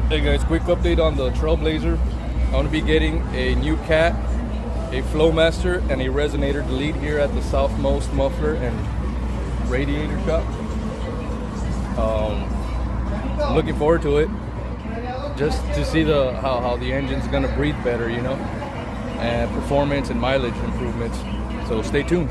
Hey guys, quick update on the Trailblazer. I'm going to be getting a new cat, a Flowmaster, and a Resonator Delete here at the Southmost Muffler and Radiator Shop. I'm looking forward to it, just to see how the engine's going to breathe better, you know, and performance and mileage improvements. So stay tuned.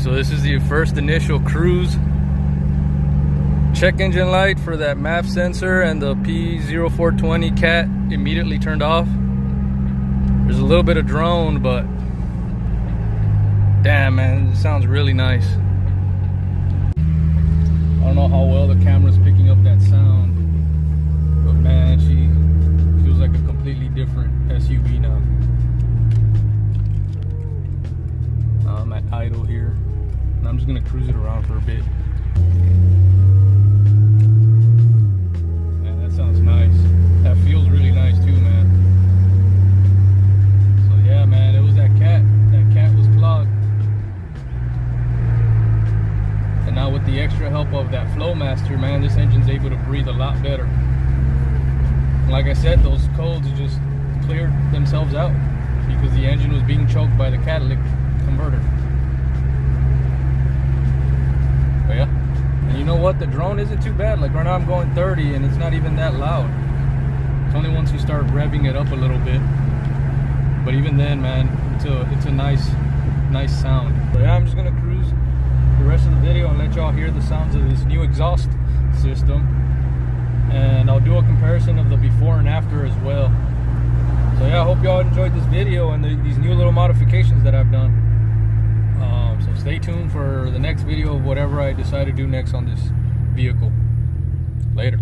So this is the first initial cruise. Check engine light for that MAP sensor and the P0420 cat immediately turned off. There's a little bit of drone, but damn man, it sounds really nice. I don't know how well the camera's picking up that sound, but man, she feels like a completely different SUV now. I'm at idle here. I'm just gonna cruise it around for a bit. Man, that sounds nice. That feels really nice too, man. So yeah, man, it was that cat. That cat was clogged. And now with the extra help of that Flowmaster, man, this engine's able to breathe a lot better. And like I said, those codes just cleared themselves out because the engine was being choked by the catalytic converter. But yeah, and you know what, the drone isn't too bad. Like right now I'm going 30 and it's not even that loud. It's only once you start revving it up a little bit. But even then, man, it's a nice sound. But yeah, I'm just gonna cruise the rest of the video and let y'all hear the sounds of this new exhaust system, and I'll do a comparison of the before and after as well. So yeah, I hope y'all enjoyed this video and these new little modifications that I've done. So stay tuned for the next video of whatever I decide to do next on this vehicle. Later.